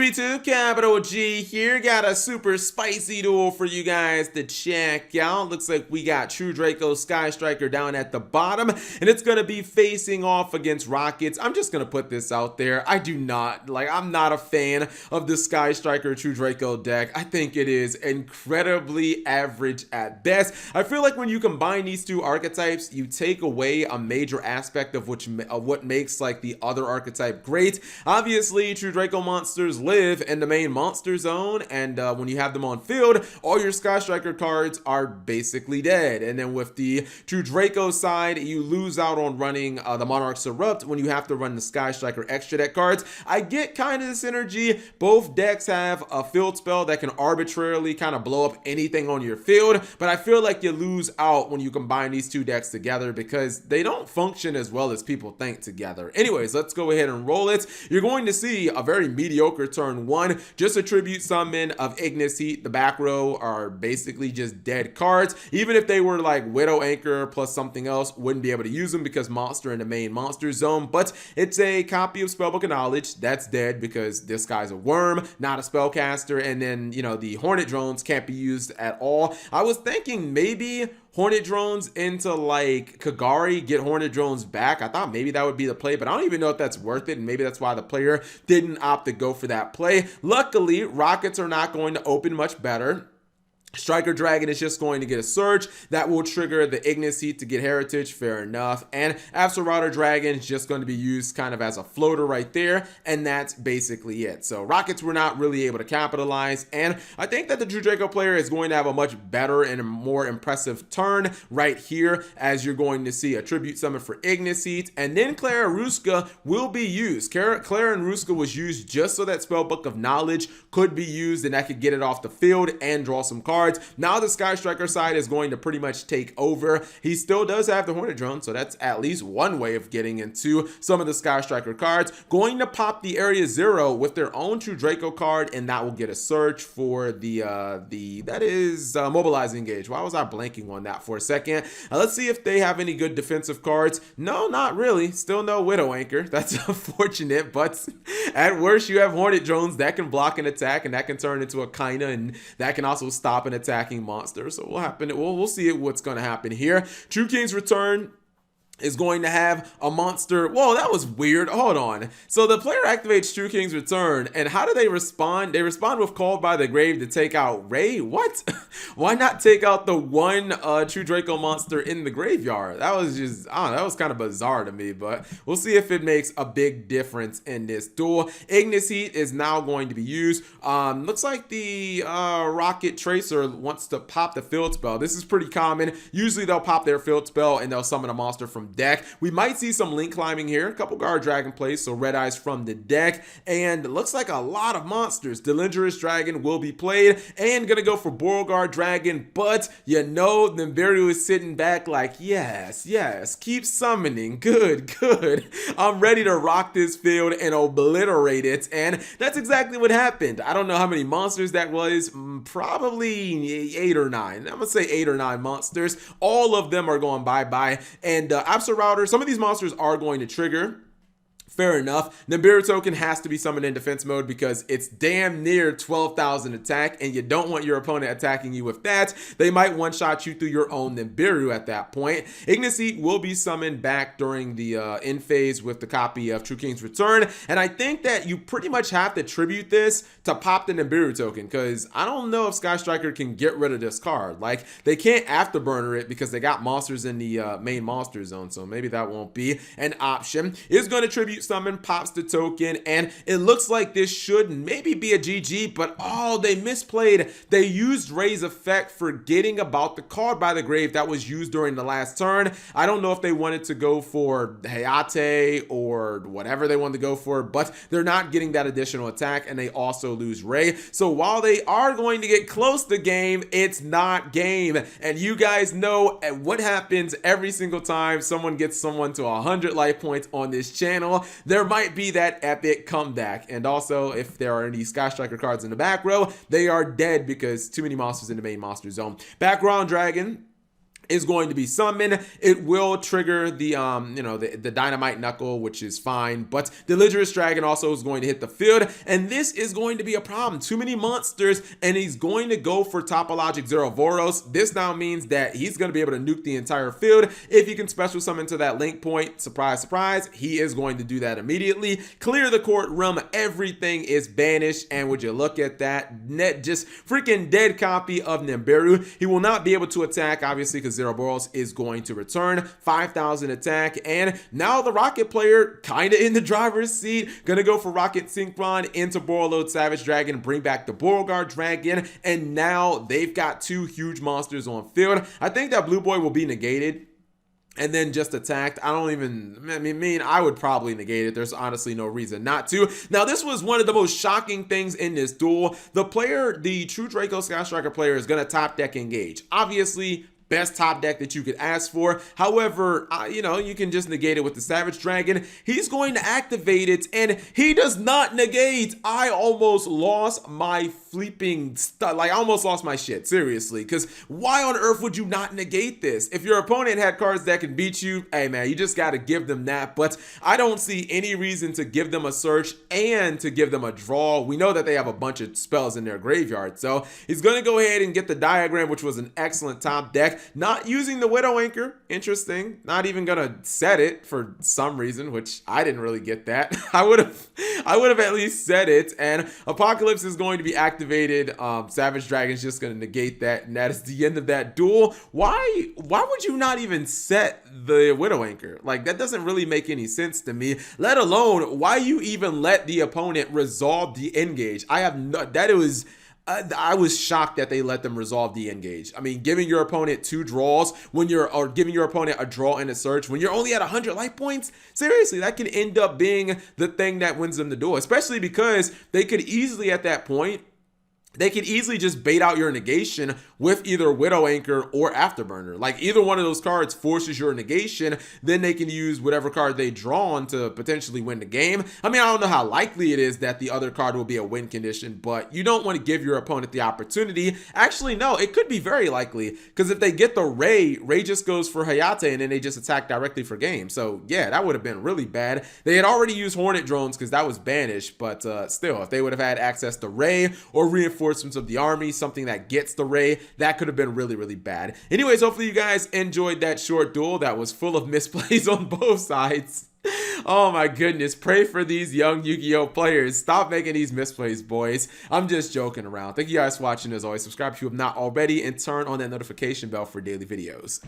YouTube, Capital G here. Got a super spicy duel for you guys to check out. Looks like we got True Draco Sky Striker down at the bottom, and it's gonna be facing off against Rockets. I'm just gonna put this out there. I'm not a fan of the Sky Striker True Draco deck. I think it is incredibly average at best. I feel like when you combine these two archetypes, you take away a major aspect of what makes like the other archetype great. Obviously, True Draco monsters live in the main monster zone, and when you have them on field, all your Sky Striker cards are basically dead. And then with the True Draco side, you lose out on running the Monarch's Erupt when you have to run the Sky Striker extra deck cards. I get kind of the synergy. Both decks have a field spell that can arbitrarily kind of blow up anything on your field, but I feel like you lose out when you combine these two decks together because they don't function as well as people think together. Anyways, let's go ahead and roll it. You're going to see a very mediocre turn one. Just a tribute summon of Ignis Heat. The back row are basically just dead cards. Even if they were like Widow Anchor plus something else, wouldn't be able to use them because monster in the main monster zone. But it's a copy of Spellbook of Knowledge that's dead because this guy's a worm, not a spellcaster. And then, you know, the Hornet drones can't be used at all. I was thinking maybe Hornet drones into like Kagari, get Hornet drones back. I thought maybe that would be the play, but I don't even know if that's worth it, and maybe that's why the player didn't opt to go for that play. Luckily, Rockets are not going to open much better. Striker Dragon is just going to get a Surge that will trigger the Ignis Heat to get Heritage, fair enough. And Absol Dragon is just going to be used kind of as a floater right there, and that's basically it. So Rockets were not really able to capitalize, and I think that the True Draco player is going to have a much better and a more impressive turn right here, as you're going to see a Tribute Summon for Ignis Heat, and then Clara Ruska will be used. Clara and Ruska was used just so that Spellbook of Knowledge could be used, and I could get it off the field and draw some cards. Now the Sky Striker side is going to pretty much take over. He still does have the Hornet Drone, so that's at least one way of getting into some of the Sky Striker cards. Going to pop the Area Zero with their own True Draco card, and that will get a search for Mobilizing Gauge. Why was I blanking on that for a second? Let's see if they have any good defensive cards. No, not really. Still no Widow Anchor. That's unfortunate, but at worst you have Hornet Drones that can block an attack, and that can turn into a Kaina, and that can also stop an attacking monster. So we'll see what's going to happen here. True King's Return is going to have a monster. Whoa, that was weird. Hold on. So the player activates True King's Return, and how do they respond? They respond with Called by the Grave to take out Ray. What? Why not take out the one True Draco monster in the graveyard? That was just, I don't know, that was kind of bizarre to me, but we'll see if it makes a big difference in this duel. Ignis Heat is now going to be used. Looks like the Rocket Tracer wants to pop the field spell. This is pretty common. Usually they'll pop their field spell and they'll summon a monster from deck. We might see some link climbing here, a couple Guard Dragon plays, so Red Eyes from the deck, and it looks like a lot of monsters. Delindrous Dragon will be played, and gonna go for Beauregard Dragon, but you know Nibiru is sitting back like, yes, keep summoning, good. I'm ready to rock this field and obliterate it, and that's exactly what happened. I don't know how many monsters that was, probably 8 or 9. I'm gonna say 8 or 9 monsters. All of them are going bye-bye, and Router, some of these monsters are going to trigger. Fair enough. Nibiru token has to be summoned in defense mode because it's damn near 12,000 attack, and you don't want your opponent attacking you with that. They might one-shot you through your own Nibiru at that point. Ignis Heat will be summoned back during the end phase with the copy of True King's Return, and I think that you pretty much have to tribute this to pop the Nibiru token, because I don't know if Sky Striker can get rid of this card. Like, they can't afterburner it because they got monsters in the main monster zone, so maybe that won't be an option. It's going to tribute summon, pops the token, and it looks like this should maybe be a GG, but oh, they misplayed. They used Ray's effect, forgetting about the Called by the Grave that was used during the last turn. I don't know if they wanted to go for Hayate or whatever they wanted to go for, but they're not getting that additional attack, and they also lose Ray. So while they are going to get close to game, it's not game. And you guys know what happens every single time someone gets someone to 100 life points on this channel. There might be that epic comeback. And also, if there are any Sky Striker cards in the back row, they are dead because too many monsters in the main monster zone. Background Dragon is going to be summoned. It will trigger the the dynamite knuckle, which is fine, but the Delirious Dragon also is going to hit the field, and this is going to be a problem. Too many monsters, and he's going to go for Topologic Zeroboros. This now means that he's going to be able to nuke the entire field. If he can special summon to that link point, surprise, surprise, he is going to do that immediately. Clear the courtroom, everything is banished, and would you look at that, net just freaking dead copy of Nibiru. He will not be able to attack, obviously, because Zeroboros is going to return 5,000 attack, and now the Rocket player kind of in the driver's seat, gonna go for Rocket Synchron into Borreload Savage Dragon, bring back the Beauregard Dragon, and now they've got two huge monsters on field. I think that Blue Boy will be negated and then just attacked. I would probably negate it. There's honestly no reason not to. Now, this was one of the most shocking things in this duel. The true Draco Sky Striker player is going to top deck engage. Obviously, best top deck that you could ask for. However, you can just negate it with the Savage Dragon. He's going to activate it, and he does not negate. I almost lost my flipping stuff. Like, I almost lost my shit, seriously, because why on earth would you not negate this? If your opponent had cards that can beat you, hey man, you just got to give them that, but I don't see any reason to give them a search and to give them a draw. We know that they have a bunch of spells in their graveyard, so he's going to go ahead and get the Diagram, which was an excellent top deck. Not using the Widow Anchor, interesting. Not even gonna set it for some reason, which I didn't really get that. I would have at least set it. And Apocalypse is going to be activated. Savage Dragon's just gonna negate that, and that is the end of that duel. Why would you not even set the Widow Anchor? Like, that doesn't really make any sense to me. Let alone why you even let the opponent resolve the engage. I was shocked that they let them resolve the engage. I mean, giving your opponent two draws or giving your opponent a draw and a search when you're only at 100 life points, seriously, that can end up being the thing that wins them the duel, especially because they could easily at that point, they could easily just bait out your negation with either Widow Anchor or Afterburner. Like, either one of those cards forces your negation, then they can use whatever card they draw on to potentially win the game. I mean, I don't know how likely it is that the other card will be a win condition, but you don't want to give your opponent the opportunity. Actually, no, it could be very likely, because if they get the Ray just goes for Hayate, and then they just attack directly for game. So yeah, that would have been really bad. They had already used Hornet Drones because that was banished, but still, if they would have had access to Ray or reinforcements of the army, something that gets the Ray, that could have been really, really bad. Anyways, hopefully you guys enjoyed that short duel that was full of misplays on both sides. Oh my goodness, pray for these young Yu-Gi-Oh players. Stop making these misplays, boys. I'm just joking around. Thank you guys for watching. As always, subscribe if you have not already, and turn on that notification bell for daily videos.